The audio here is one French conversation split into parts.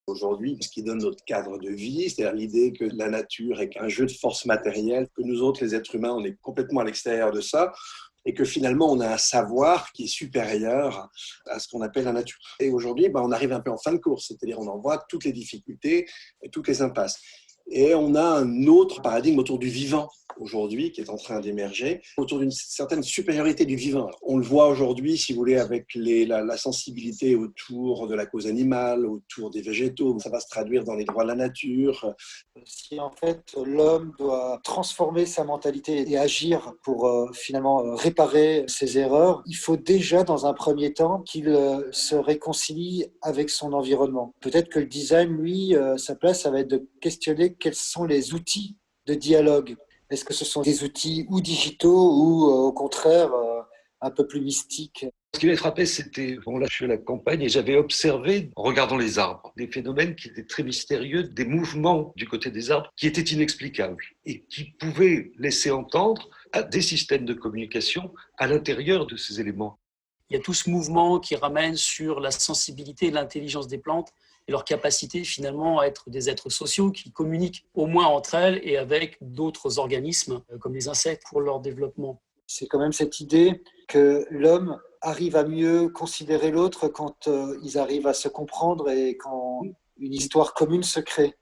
Aujourd'hui, ce qui donne notre cadre de vie, c'est-à-dire l'idée que la nature est qu'un jeu de force matérielle, que nous autres, les êtres humains, on est complètement à l'extérieur de ça, et que finalement, on a un savoir qui est supérieur à ce qu'on appelle la nature. Et aujourd'hui, on arrive un peu en fin de course, c'est-à-dire on en voit toutes les difficultés et toutes les impasses. Et on a un autre paradigme autour du vivant aujourd'hui qui est en train d'émerger, autour d'une certaine supériorité du vivant. On le voit aujourd'hui, si vous voulez, avec la sensibilité autour de la cause animale, autour des végétaux. Ça va se traduire dans les droits de la nature. Si en fait l'homme doit transformer sa mentalité et agir pour finalement réparer ses erreurs, il faut déjà dans un premier temps qu'il se réconcilie avec son environnement. Peut-être que le design, lui, sa place, ça va être de questionner quels sont les outils de dialogue. Est-ce que ce sont des outils ou digitaux ou au contraire un peu plus mystiques? Ce qui m'avait frappé, c'était, là je suis à la campagne et j'avais observé, en regardant les arbres, des phénomènes qui étaient très mystérieux, des mouvements du côté des arbres qui étaient inexplicables et qui pouvaient laisser entendre à des systèmes de communication à l'intérieur de ces éléments. Il y a tout ce mouvement qui ramène sur la sensibilité et l'intelligence des plantes et leur capacité finalement à être des êtres sociaux qui communiquent au moins entre elles et avec d'autres organismes comme les insectes pour leur développement. C'est quand même cette idée que l'homme arrive à mieux considérer l'autre quand ils arrivent à se comprendre et quand une histoire commune se crée.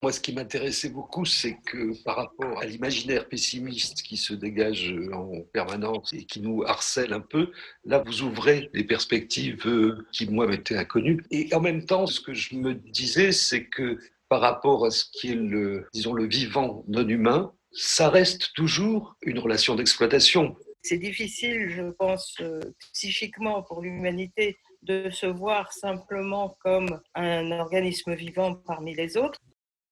Moi, ce qui m'intéressait beaucoup, c'est que par rapport à l'imaginaire pessimiste qui se dégage en permanence et qui nous harcèle un peu, là, vous ouvrez des perspectives qui, moi, m'étaient inconnues. Et en même temps, ce que je me disais, c'est que par rapport à ce qui est le vivant non humain, ça reste toujours une relation d'exploitation. C'est difficile, je pense, psychiquement pour l'humanité de se voir simplement comme un organisme vivant parmi les autres.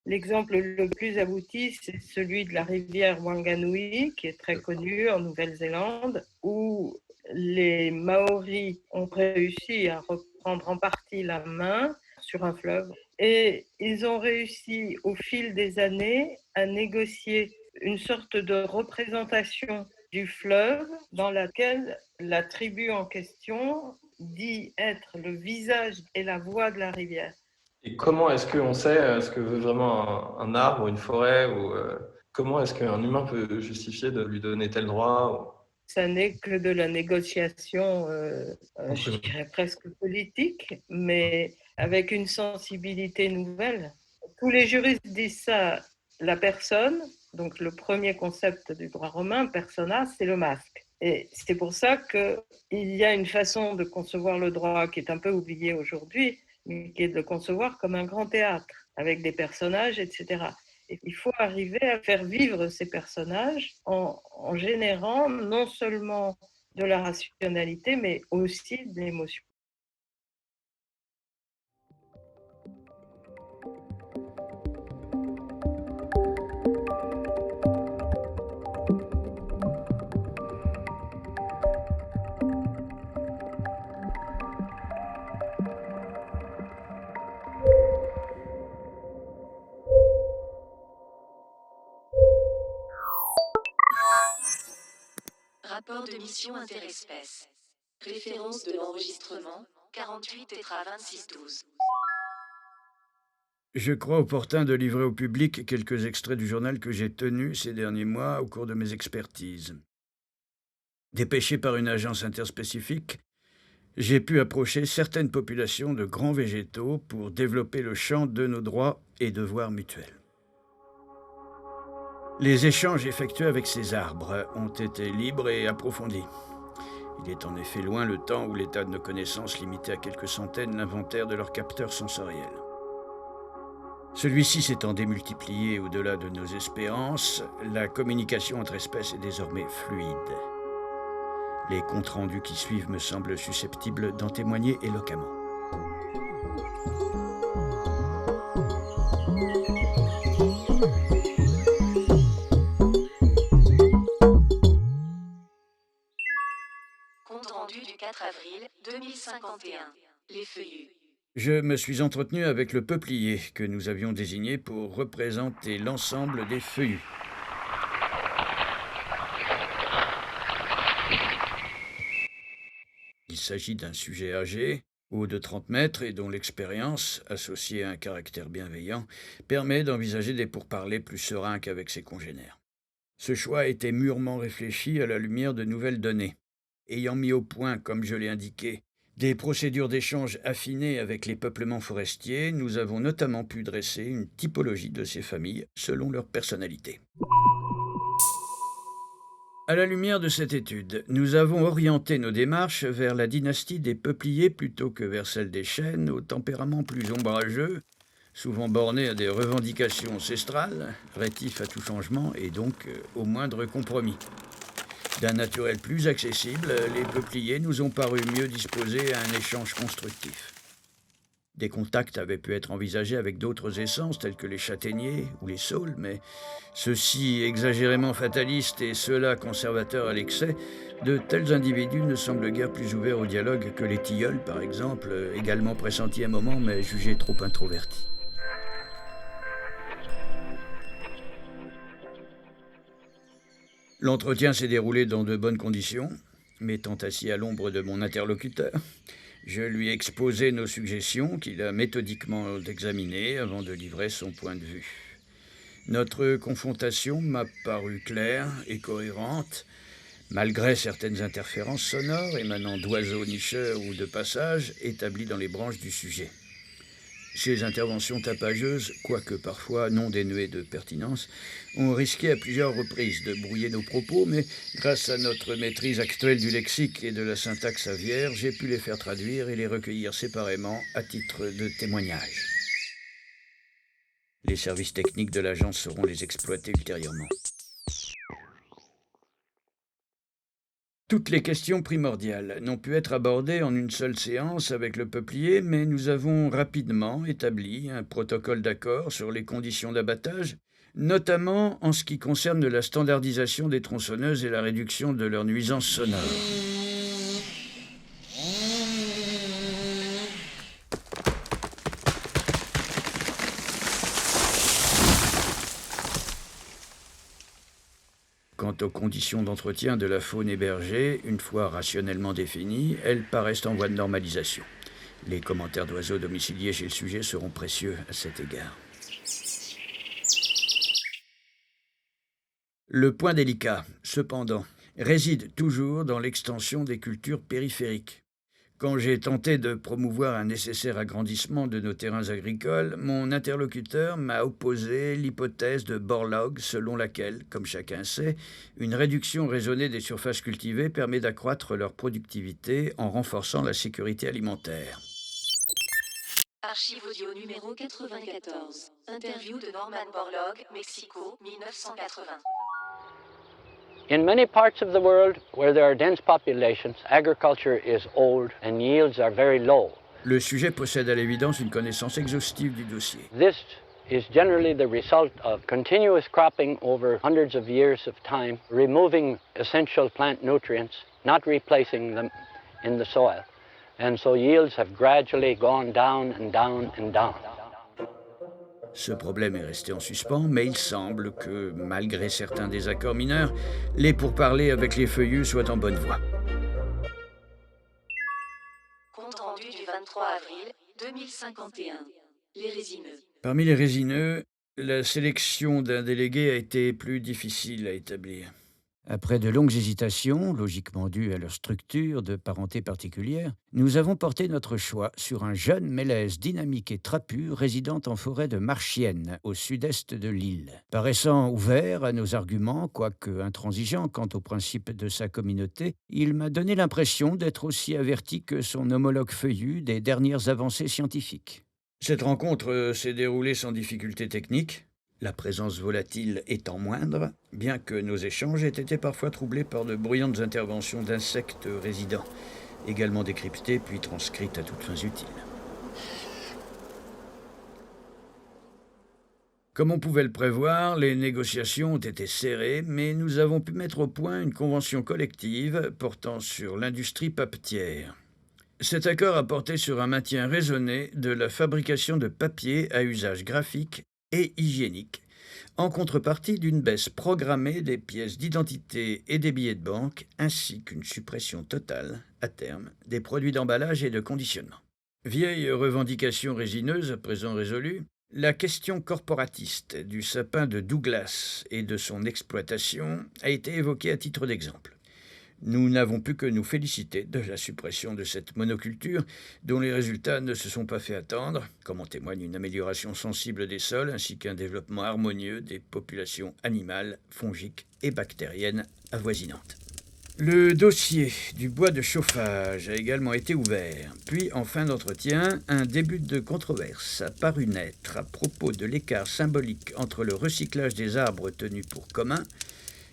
L'exemple le plus abouti, c'est celui de la rivière Wanganui, qui est très connue en Nouvelle-Zélande, où les Maoris ont réussi à reprendre en partie la main sur un fleuve. Et ils ont réussi, au fil des années, à négocier une sorte de représentation du fleuve dans laquelle la tribu en question dit être le visage et la voix de la rivière. Et comment est-ce qu'on sait ce que veut vraiment un arbre ou une forêt ou comment est-ce qu'un humain peut justifier de lui donner tel droit Ça n'est que de la négociation, je dirais presque politique, mais avec une sensibilité nouvelle. Tous les juristes disent ça, la personne, donc le premier concept du droit romain, persona, c'est le masque. Et c'est pour ça qu'il y a une façon de concevoir le droit qui est un peu oubliée aujourd'hui, mais qui est de le concevoir comme un grand théâtre, avec des personnages, etc. Et il faut arriver à faire vivre ces personnages en générant non seulement de la rationalité, mais aussi de l'émotion. Rapport de mission interespèce. Référence de l'enregistrement 48 Tétra 2612. Je crois opportun de livrer au public quelques extraits du journal que j'ai tenu ces derniers mois au cours de mes expertises. Dépêché par une agence interspécifique, j'ai pu approcher certaines populations de grands végétaux pour développer le champ de nos droits et devoirs mutuels. Les échanges effectués avec ces arbres ont été libres et approfondis. Il est en effet loin le temps où l'état de nos connaissances limitait à quelques centaines l'inventaire de leurs capteurs sensoriels. Celui-ci s'étant démultiplié au-delà de nos espérances, la communication entre espèces est désormais fluide. Les comptes rendus qui suivent me semblent susceptibles d'en témoigner éloquemment. Compte rendu du 4 avril 2051. Les feuillus. Je me suis entretenu avec le peuplier que nous avions désigné pour représenter l'ensemble des feuillus. Il s'agit d'un sujet âgé, haut de 30 mètres et dont l'expérience, associée à un caractère bienveillant, permet d'envisager des pourparlers plus sereins qu'avec ses congénères. Ce choix a été mûrement réfléchi à la lumière de nouvelles données. Ayant mis au point, comme je l'ai indiqué, des procédures d'échange affinées avec les peuplements forestiers, nous avons notamment pu dresser une typologie de ces familles selon leur personnalité. À la lumière de cette étude, nous avons orienté nos démarches vers la dynastie des peupliers plutôt que vers celle des chênes, au tempérament plus ombrageux, souvent bornés à des revendications ancestrales, rétifs à tout changement et donc au moindre compromis. D'un naturel plus accessible, les peupliers nous ont paru mieux disposés à un échange constructif. Des contacts avaient pu être envisagés avec d'autres essences telles que les châtaigniers ou les saules, mais ceux-ci exagérément fatalistes et ceux-là conservateurs à l'excès, de tels individus ne semblent guère plus ouverts au dialogue que les tilleuls, par exemple, également pressentis un moment mais jugés trop introvertis. L'entretien s'est déroulé dans de bonnes conditions, m'étant assis à l'ombre de mon interlocuteur. Je lui ai exposé nos suggestions qu'il a méthodiquement examinées avant de livrer son point de vue. Notre confrontation m'a paru claire et cohérente, malgré certaines interférences sonores émanant d'oiseaux nicheurs ou de passages établis dans les branches du sujet. Ces interventions tapageuses, quoique parfois non dénuées de pertinence, ont risqué à plusieurs reprises de brouiller nos propos, mais grâce à notre maîtrise actuelle du lexique et de la syntaxe aviaire, j'ai pu les faire traduire et les recueillir séparément à titre de témoignage. Les services techniques de l'agence sauront les exploiter ultérieurement. Toutes les questions primordiales n'ont pu être abordées en une seule séance avec le peuplier, mais nous avons rapidement établi un protocole d'accord sur les conditions d'abattage, notamment en ce qui concerne la standardisation des tronçonneuses et la réduction de leurs nuisances sonores. Quant aux conditions d'entretien de la faune hébergée, une fois rationnellement définies, elles paraissent en voie de normalisation. Les commentaires d'oiseaux domiciliés chez le sujet seront précieux à cet égard. Le point délicat, cependant, réside toujours dans l'extension des cultures périphériques. Quand j'ai tenté de promouvoir un nécessaire agrandissement de nos terrains agricoles, mon interlocuteur m'a opposé l'hypothèse de Borlaug selon laquelle, comme chacun sait, une réduction raisonnée des surfaces cultivées permet d'accroître leur productivité en renforçant la sécurité alimentaire. Archive audio numéro 94. Interview de Norman Borlaug, Mexico, 1980. In many parts of the world where there are dense populations, agriculture is old and yields are very low. Le sujet possède à l'évidence une connaissance exhaustive du dossier. This is generally the result of continuous cropping over hundreds of years of time, removing essential plant nutrients, not replacing them in the soil. And so yields have gradually gone down and down and down. Ce problème est resté en suspens, mais il semble que, malgré certains désaccords mineurs, les pourparlers avec les feuillus soient en bonne voie. Compte rendu du 23 avril 2051. Les résineux. Parmi les résineux, la sélection d'un délégué a été plus difficile à établir. Après de longues hésitations, logiquement dues à leur structure de parenté particulière, nous avons porté notre choix sur un jeune mélèze dynamique et trapu résidant en forêt de Marchienne, au sud-est de l'île. Paraissant ouvert à nos arguments, quoique intransigeant quant aux principes de sa communauté, il m'a donné l'impression d'être aussi averti que son homologue feuillu des dernières avancées scientifiques. Cette rencontre s'est déroulée sans difficulté technique, la présence volatile étant moindre, bien que nos échanges aient été parfois troublés par de bruyantes interventions d'insectes résidents, également décryptées puis transcrites à toutes fins utiles. Comme on pouvait le prévoir, les négociations ont été serrées, mais nous avons pu mettre au point une convention collective portant sur l'industrie papetière. Cet accord a porté sur un maintien raisonné de la fabrication de papier à usage graphique et hygiénique, en contrepartie d'une baisse programmée des pièces d'identité et des billets de banque, ainsi qu'une suppression totale, à terme, des produits d'emballage et de conditionnement. Vieille revendication résineuse, à présent résolue, la question corporatiste du sapin de Douglas et de son exploitation a été évoquée à titre d'exemple. Nous n'avons pu que nous féliciter de la suppression de cette monoculture, dont les résultats ne se sont pas fait attendre, comme en témoigne une amélioration sensible des sols ainsi qu'un développement harmonieux des populations animales, fongiques et bactériennes avoisinantes. Le dossier du bois de chauffage a également été ouvert. Puis, en fin d'entretien, un début de controverse a paru naître à propos de l'écart symbolique entre le recyclage des arbres tenus pour communs,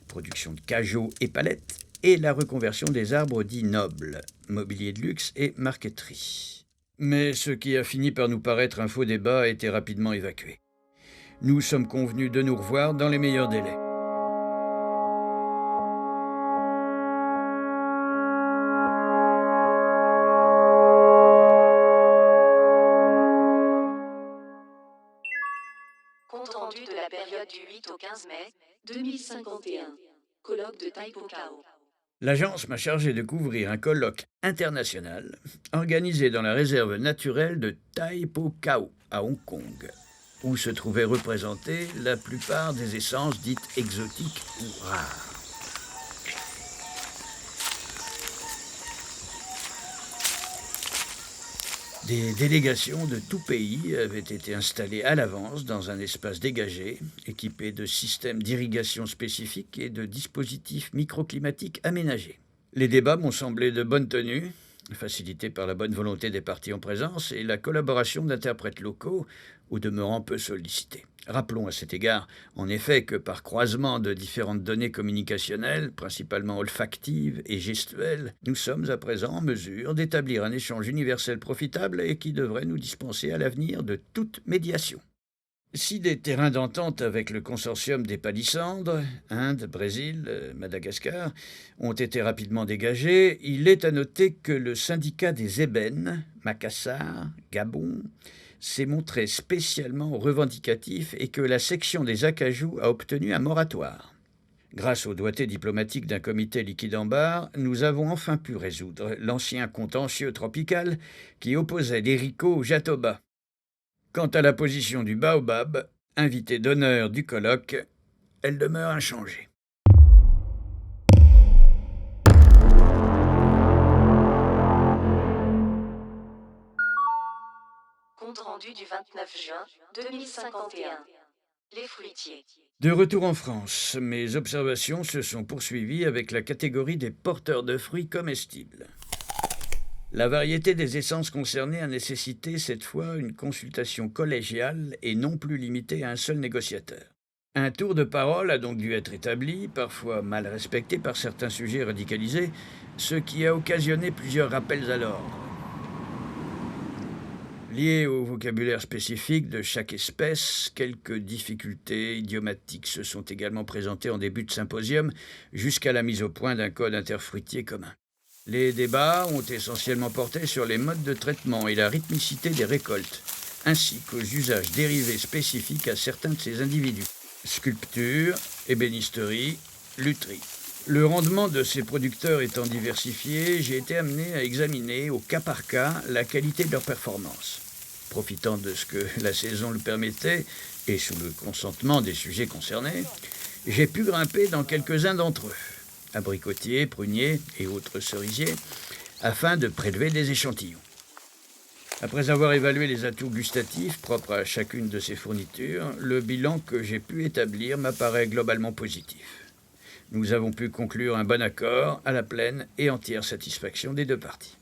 production de cajots et palettes, et la reconversion des arbres dits nobles, mobilier de luxe et marqueterie. Mais ce qui a fini par nous paraître un faux débat a été rapidement évacué. Nous sommes convenus de nous revoir dans les meilleurs délais. Compte rendu de la période du 8 au 15 mai 2051. Colloque de Taipocao. L'agence m'a chargé de couvrir un colloque international organisé dans la réserve naturelle de Taipocao, à Hong Kong, où se trouvaient représentées la plupart des essences dites exotiques ou rares. Des délégations de tout pays avaient été installées à l'avance dans un espace dégagé, équipé de systèmes d'irrigation spécifiques et de dispositifs microclimatiques aménagés. Les débats m'ont semblé de bonne tenue, facilités par la bonne volonté des parties en présence et la collaboration d'interprètes locaux, au demeurant peu sollicités. Rappelons à cet égard, en effet, que par croisement de différentes données communicationnelles, principalement olfactives et gestuelles, nous sommes à présent en mesure d'établir un échange universel profitable et qui devrait nous dispenser à l'avenir de toute médiation. Si des terrains d'entente avec le consortium des palissandres, Inde, Brésil, Madagascar, ont été rapidement dégagés, il est à noter que le syndicat des ébènes, Macassar, Gabon, s'est montré spécialement revendicatif et que la section des acajou a obtenu un moratoire. Grâce au doigté diplomatique d'un comité liquide en barre, nous avons enfin pu résoudre l'ancien contentieux tropical qui opposait l'Érico au Jatoba. Quant à la position du baobab, invité d'honneur du colloque, elle demeure inchangée. Compte rendu du 29 juin 2051. Les fruitiers. De retour en France, mes observations se sont poursuivies avec la catégorie des porteurs de fruits comestibles. La variété des essences concernées a nécessité cette fois une consultation collégiale et non plus limitée à un seul négociateur. Un tour de parole a donc dû être établi, parfois mal respecté par certains sujets radicalisés, ce qui a occasionné plusieurs rappels à l'ordre. Liées au vocabulaire spécifique de chaque espèce, quelques difficultés idiomatiques se sont également présentées en début de symposium, jusqu'à la mise au point d'un code interfruitier commun. Les débats ont essentiellement porté sur les modes de traitement et la rythmicité des récoltes, ainsi qu'aux usages dérivés spécifiques à certains de ces individus. Sculpture, ébénisterie, lutherie. Le rendement de ces producteurs étant diversifié, j'ai été amené à examiner au cas par cas la qualité de leur performance. Profitant de ce que la saison le permettait, et sous le consentement des sujets concernés, j'ai pu grimper dans quelques-uns d'entre eux, abricotiers, pruniers et autres cerisiers, afin de prélever des échantillons. Après avoir évalué les atouts gustatifs propres à chacune de ces fournitures, le bilan que j'ai pu établir m'apparaît globalement positif. Nous avons pu conclure un bon accord à la pleine et entière satisfaction des deux parties.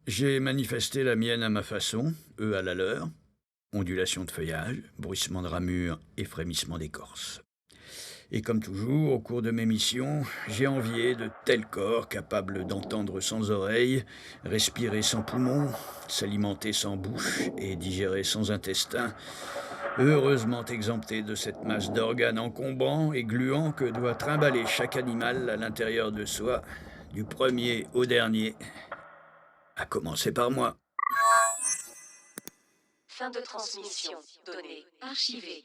J'ai manifesté la mienne à ma façon, eux à la leur. Ondulation de feuillage, bruissement de ramures et frémissement d'écorce. Et comme toujours, au cours de mes missions, j'ai envié de tels corps capables d'entendre sans oreilles, respirer sans poumons, s'alimenter sans bouche et digérer sans intestin, heureusement exemptés de cette masse d'organes encombrants et gluants que doit trimballer chaque animal à l'intérieur de soi, du premier au dernier, à commencer par moi. Fin de transmission. Données archivées.